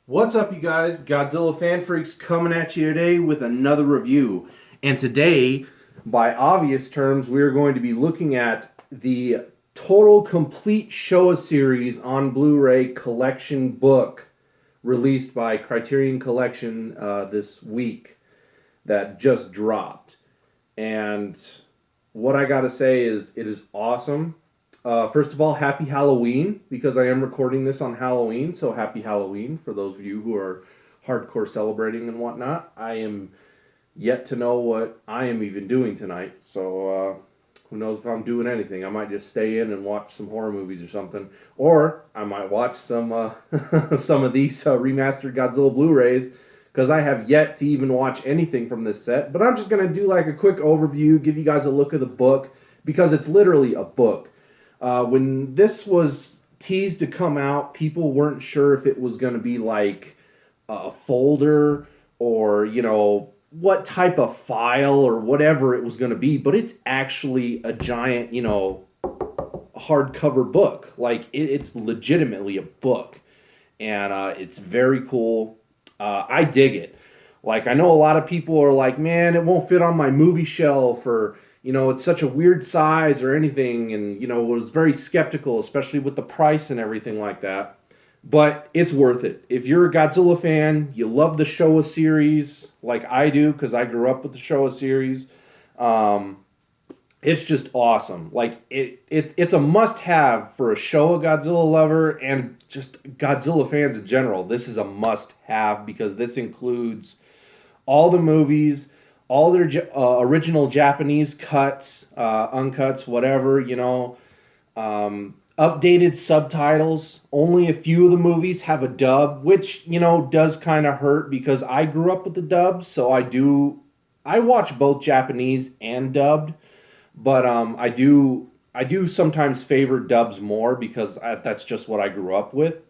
What's up, you guys? Godzilla Fan Freaks coming at you today with another review. And today, by obvious terms, we are going to be looking at the total complete Showa series on Blu-ray collection book released by Criterion Collection this week that just dropped. And what I gotta say is it is awesome. First of all, happy Halloween because I am recording this on Halloween. So happy Halloween for those of you who are hardcore celebrating and whatnot. I am yet to know what I am even doing tonight. So who knows if I'm doing anything? I might just stay in and watch some horror movies or something, or I might watch some some of these remastered Godzilla Blu-rays because I have yet to even watch anything from this set. But I'm just gonna do like a quick overview, give you guys a look at the book because it's literally a book. When this was teased to come out, people weren't sure if it was going to be like a folder or, what type of file or whatever it was going to be, but it's actually a giant, hardcover book. Like, it's legitimately a book, and it's very cool. I dig it. Like, I know a lot of people are like, man, it won't fit on my movie shelf, or it's such a weird size or anything, and was very skeptical, especially with the price and everything like that. But it's worth it. If you're a Godzilla fan, you love the Showa series like I do because I grew up with the Showa series. Um, it's just awesome. Like it's a must-have for a Showa Godzilla lover and just Godzilla fans in general. This is a must-have because this includes all the movies, all their original Japanese cuts, uncuts, whatever, updated subtitles. Only a few of the movies have a dub, which, does kind of hurt because I grew up with the dub, so I watch both Japanese and dubbed, but I do sometimes favor dubs more because that's just what I grew up with.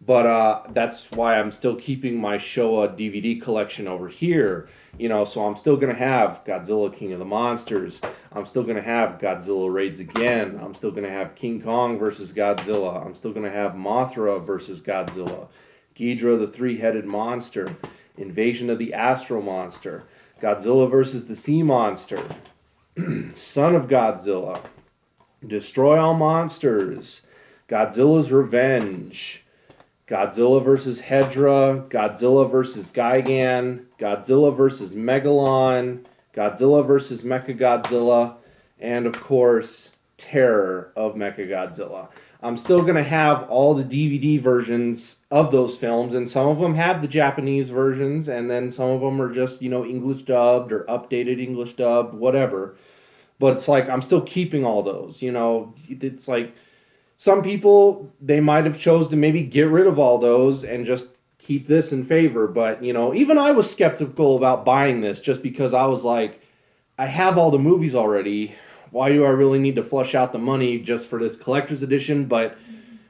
But that's why I'm still keeping my Showa DVD collection over here. So I'm still gonna have Godzilla King of the Monsters. I'm still gonna have Godzilla Raids Again. I'm still gonna have King Kong versus Godzilla. I'm still gonna have Mothra versus Godzilla. Ghidorah the Three-Headed Monster. Invasion of the Astro Monster. Godzilla versus the Sea Monster. Son of Godzilla. Destroy All Monsters. Godzilla's Revenge. Godzilla vs. Hedra, Godzilla vs. Gigan, Godzilla vs. Megalon, Godzilla vs. Mechagodzilla, and of course, Terror of Mechagodzilla. I'm still going to have all the DVD versions of those films, and some of them have the Japanese versions, and then some of them are just, English dubbed or updated English dubbed, whatever. But it's like, I'm still keeping all those, It's like, some people they might have chose to maybe get rid of all those and just keep this in favor, but even I was skeptical about buying this just because I was like, I have all the movies already. Why do I really need to flush out the money just for this collector's edition? But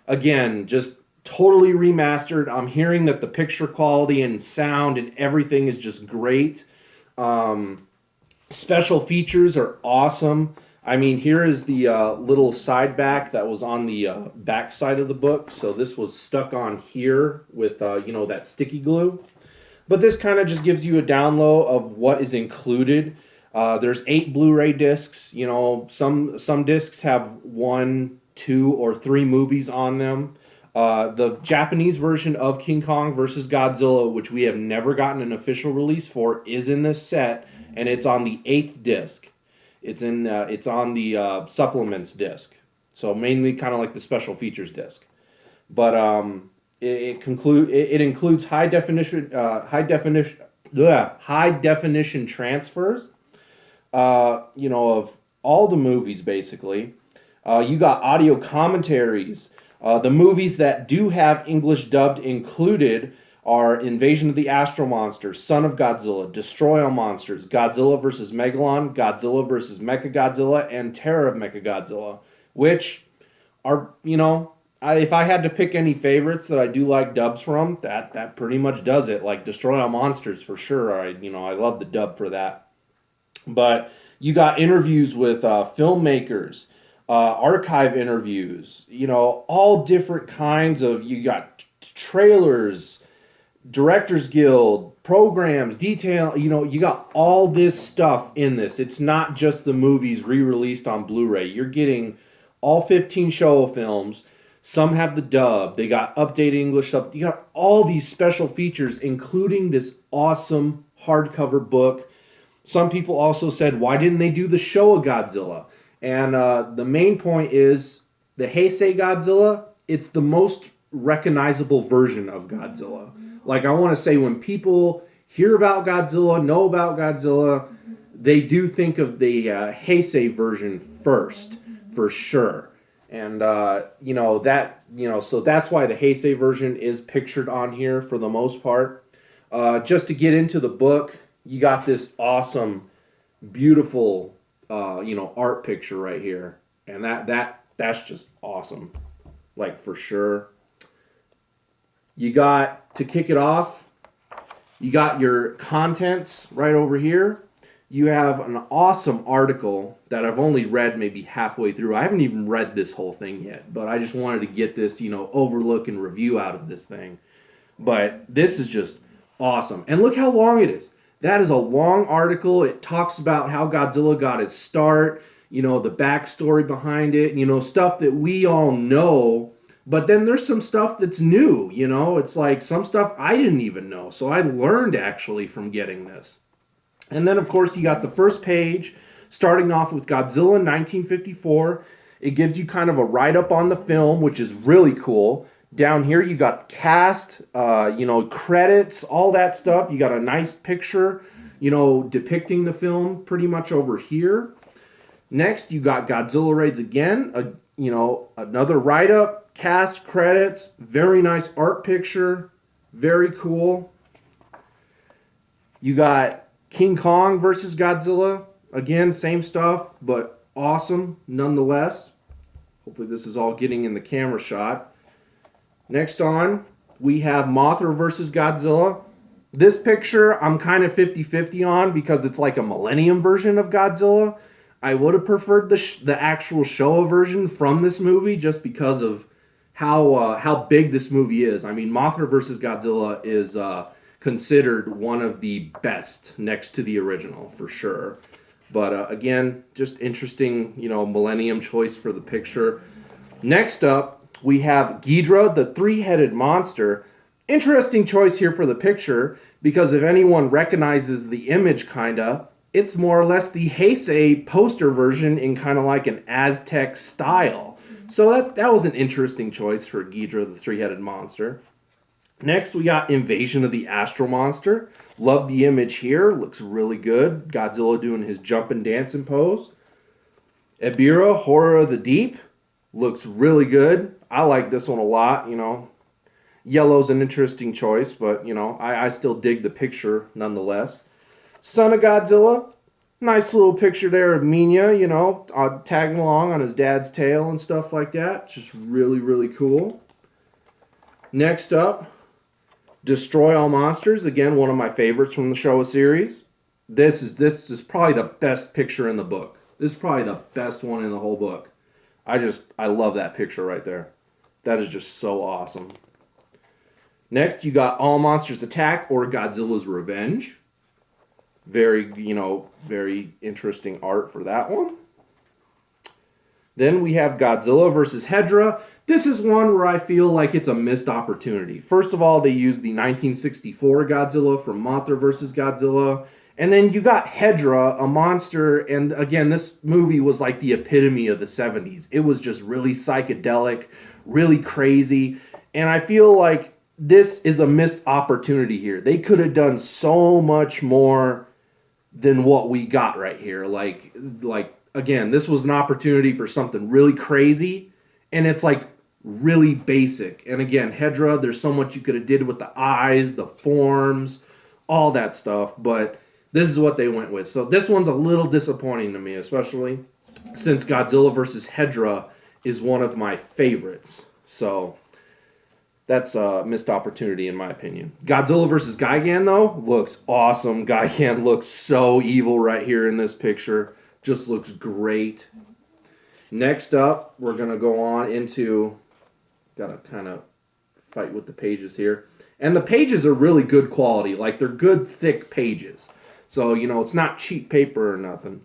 again, just totally remastered. I'm hearing that the picture quality and sound and everything is just great. Special features are awesome. I mean, here is the little side back that was on the back side of the book. So this was stuck on here with, that sticky glue. But this kind of just gives you a down low of what is included. There's 8 Blu-ray discs. Some discs have 1, 2, or 3 movies on them. The Japanese version of King Kong versus Godzilla, which we have never gotten an official release for, is in this set, and it's on the 8th disc. It's on the supplements disc, so mainly kind of like the special features disc. But it includes high definition transfers. Of all the movies basically. You got audio commentaries. The movies that do have English dubbed included are Invasion of the Astro Monsters, Son of Godzilla, Destroy All Monsters, Godzilla vs. Megalon, Godzilla vs. Mechagodzilla, and Terror of Mechagodzilla, which are, if I had to pick any favorites that I do like dubs from, that pretty much does it. Like Destroy All Monsters for sure. I love the dub for that. But you got interviews with filmmakers, archive interviews, all different kinds of, you got trailers, Directors Guild, programs, detail, you got all this stuff in this. It's not just the movies re-released on Blu-ray. You're getting all 15 Showa films. Some have the dub. They got updated English stuff. You got all these special features, including this awesome hardcover book. Some people also said, why didn't they do the Showa Godzilla? And the main point is the Heisei Godzilla, it's the most recognizable version of Godzilla. Like, I want to say, when people hear about Godzilla, know about Godzilla, they do think of the Heisei version first, for sure. And, so that's why the Heisei version is pictured on here for the most part. Just to get into the book, you got this awesome, beautiful, art picture right here. And that's just awesome. Like, for sure. You got, to kick it off, you got your contents right over here. You have an awesome article that I've only read maybe halfway through. I haven't even read this whole thing yet, but I just wanted to get this, overlook and review out of this thing. But this is just awesome. And look how long it is. That is a long article. It talks about how Godzilla got his start, the backstory behind it, stuff that we all know. But then there's some stuff that's new, It's like some stuff I didn't even know. So I learned actually from getting this. And then, of course, you got the first page starting off with Godzilla 1954. It gives you kind of a write-up on the film, which is really cool. Down here, you got cast, credits, all that stuff. You got a nice picture, depicting the film pretty much over here. Next, you got Godzilla Raids again, another write-up. Cast, credits, very nice art picture, very cool. You got King Kong versus Godzilla. Again, same stuff, but awesome nonetheless. Hopefully this is all getting in the camera shot. Next on, we have Mothra versus Godzilla. This picture I'm kind of 50-50 on because it's like a Millennium version of Godzilla. I would have preferred the actual Showa version from this movie just because of how big this movie is. I mean, Mothra vs. Godzilla is considered one of the best next to the original, for sure. But again, just interesting, Millennium choice for the picture. Next up, we have Ghidorah, the three-headed monster. Interesting choice here for the picture, because if anyone recognizes the image, it's more or less the Heisei poster version in kind of like an Aztec style. So that was an interesting choice for Ghidorah, the three-headed monster. Next, we got Invasion of the Astro Monster. Love the image here. Looks really good. Godzilla doing his jumping, dancing pose. Ebirah, Horror of the Deep. Looks really good. I like this one a lot, Yellow's an interesting choice, but, I still dig the picture nonetheless. Son of Godzilla. Nice little picture there of Minya, tagging along on his dad's tail and stuff like that. Just really, really cool. Next up, Destroy All Monsters. Again, one of my favorites from the Showa series. This is probably the best picture in the book. This is probably the best one in the whole book. I love that picture right there. That is just so awesome. Next, you got All Monsters Attack or Godzilla's Revenge. Very, very interesting art for that one. Then we have Godzilla versus Hedorah. This is one where I feel like it's a missed opportunity. First of all, they used the 1964 Godzilla from Mothra versus Godzilla. And then you got Hedorah, a monster. And again, this movie was like the epitome of the 70s. It was just really psychedelic, really crazy. And I feel like this is a missed opportunity here. They could have done so much more than what we got right here. Like again, this was an opportunity for something really crazy, and it's like really basic. And again, Hedorah, there's so much you could have did with the eyes, the forms, all that stuff, but this is what they went with. So this one's a little disappointing to me, especially since Godzilla vs. Hedorah is one of my favorites. So that's a missed opportunity in my opinion. Godzilla vs. Gigan, though, looks awesome. Gigan looks so evil right here in this picture. Just looks great. Next up, we're going to go on into... Got to kind of fight with the pages here. And the pages are really good quality. Like, they're good, thick pages. So, you know, it's not cheap paper or nothing.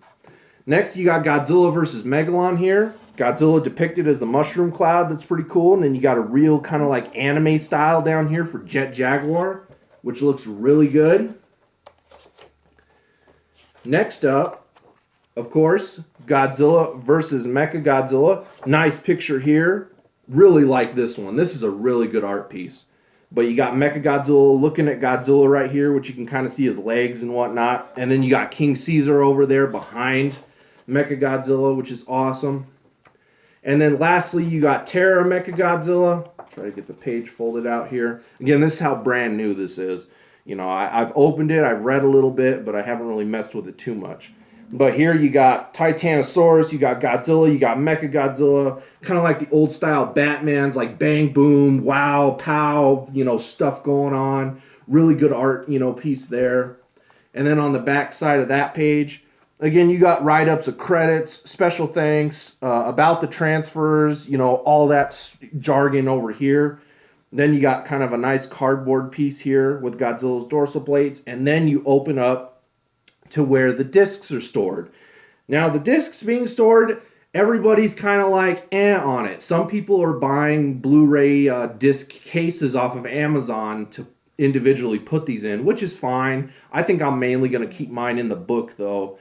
Next, you got Godzilla versus Megalon here. Godzilla depicted as the mushroom cloud. That's pretty cool. And then you got a real kind of like anime style down here for Jet Jaguar, which looks really good. Next up, of course, Godzilla versus Mechagodzilla. Nice picture here. Really like this one. This is a really good art piece. But you got Mechagodzilla looking at Godzilla right here, which you can kind of see his legs and whatnot. And then you got King Caesar over there behind Mechagodzilla, which is awesome. And then lastly, you got Terra Mechagodzilla. Try to get the page folded out here. Again, this is how brand new this is. You know, I've opened it, I've read a little bit, but I haven't really messed with it too much. But here you got Titanosaurus, you got Godzilla, you got Mechagodzilla, kind of like the old style Batmans, like bang, boom, wow, pow, you know, stuff going on. Really good art, you know, piece there. And then on the back side of that page, again, you got write-ups of credits, special thanks, about the transfers, you know, all that jargon over here. Then you got kind of a nice cardboard piece here with Godzilla's dorsal plates. And then you open up to where the discs are stored. Now, the discs being stored, everybody's kind of like on it. Some people are buying Blu-ray disc cases off of Amazon to individually put these in, which is fine. I think I'm mainly going to keep mine in the book, though.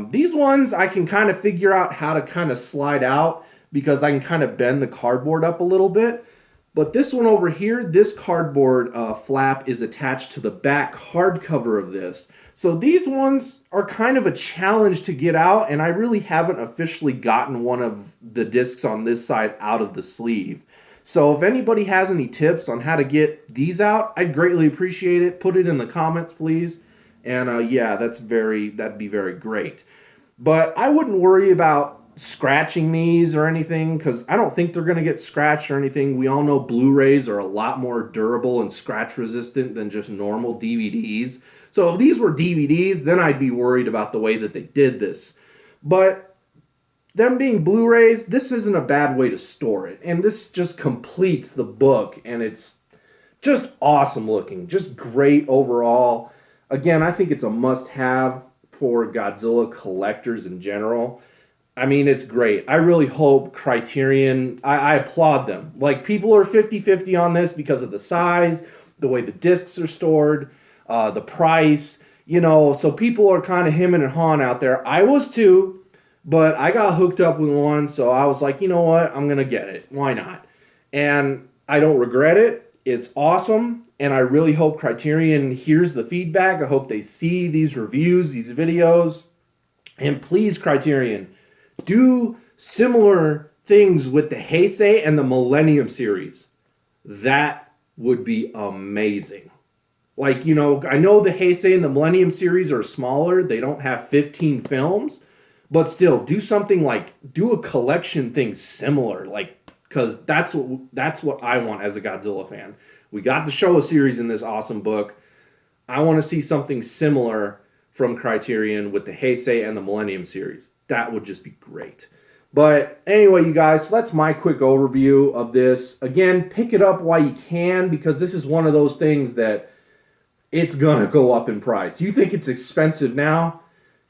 These ones, I can kind of figure out how to kind of slide out because I can kind of bend the cardboard up a little bit. But this one over here, this cardboard flap is attached to the back hardcover of this. So these ones are kind of a challenge to get out, and I really haven't officially gotten one of the discs on this side out of the sleeve. So if anybody has any tips on how to get these out, I'd greatly appreciate it. Put it in the comments, please. And yeah, that'd be very great. But I wouldn't worry about scratching these or anything because I don't think they're going to get scratched or anything. We all know Blu-rays are a lot more durable and scratch resistant than just normal DVDs. So if these were DVDs, then I'd be worried about the way that they did this. But them being Blu-rays, this isn't a bad way to store it. And this just completes the book, and it's just awesome looking. Just great overall. Again, I think it's a must-have for Godzilla collectors in general. I mean, it's great. I really hope Criterion, I applaud them. Like, people are 50-50 on this because of the size, the way the discs are stored, the price, you know, so people are kind of hemming and hawing out there. I was too, but I got hooked up with one, so I was like, you know what, I'm going to get it. Why not? And I don't regret it. It's awesome, and I really hope Criterion hears the feedback. I hope they see these reviews, these videos, and please, Criterion, do similar things with the Heisei and the Millennium series. That would be amazing. Like, you know, I know the Heisei and the Millennium series are smaller. They don't have 15 films. But still, do something like, do a collection thing similar. Like, because that's what I want as a Godzilla fan. We got the Showa series in this awesome book. I want to see something similar from Criterion with the Heisei and the Millennium series. That would just be great. But anyway, you guys, so that's my quick overview of this. Again, pick it up while you can because this is one of those things that it's going to go up in price. You think it's expensive now?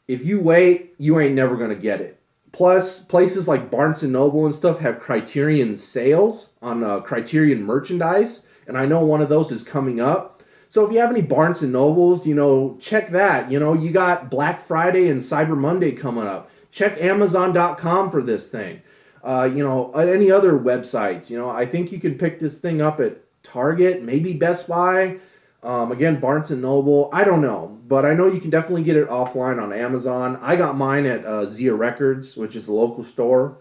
If you wait, you ain't never going to get it. Plus, places like Barnes & Noble and stuff have Criterion sales on Criterion merchandise. And I know one of those is coming up. So if you have any Barnes & Nobles, you know, check that. You know, you got Black Friday and Cyber Monday coming up. Check Amazon.com for this thing. You know, any other websites. You know, I think you can pick this thing up at Target, maybe Best Buy. Again, Barnes & Noble. I don't know. But I know you can definitely get it offline on Amazon. I got mine at Zia Records, which is a local store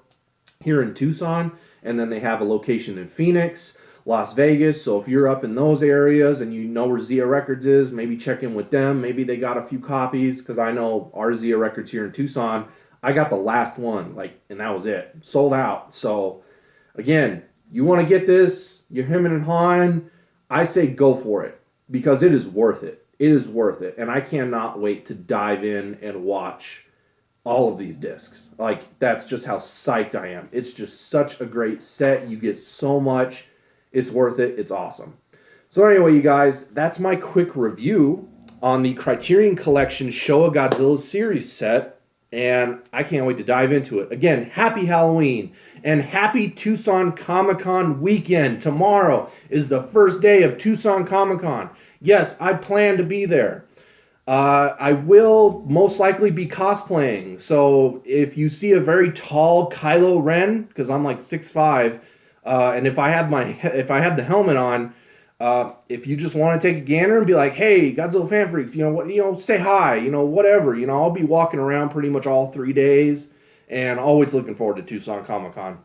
here in Tucson. And then they have a location in Phoenix, Las Vegas. So if you're up in those areas and you know where Zia Records is, maybe check in with them. Maybe they got a few copies because I know our Zia Records here in Tucson, I got the last one, like, and that was it. Sold out. So, again, you want to get this, you're hemming and hawing, I say go for it because it is worth it. It is worth it. And I cannot wait to dive in and watch all of these discs. Like, that's just how psyched I am. It's just such a great set. You get so much. It's worth it. It's awesome. So anyway, you guys, that's my quick review on the Criterion Collection Showa Godzilla series set, and I can't wait to dive into it. Again, happy Halloween, and happy Tucson Comic-Con weekend. Tomorrow is the first day of Tucson Comic-Con. Yes, I plan to be there. I will most likely be cosplaying, so if you see a very tall Kylo Ren, because I'm like 6'5", and if I have the helmet on, if you just want to take a gander and be like, "Hey, Godzilla fan freaks, say hi, whatever." I'll be walking around pretty much all 3 days, and always looking forward to Tucson Comic Con.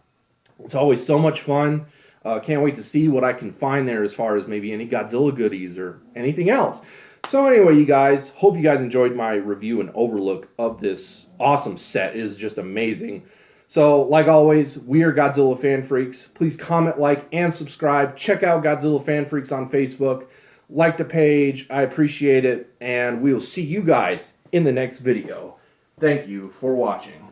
It's always so much fun. Can't wait to see what I can find there as far as maybe any Godzilla goodies or anything else. So anyway, you guys, hope you guys enjoyed my review and overlook of this awesome set. It is just amazing. So, like always, we are Godzilla Fan Freaks. Please comment, like, and subscribe. Check out Godzilla Fan Freaks on Facebook. Like the page. I appreciate it. And we'll see you guys in the next video. Thank you for watching.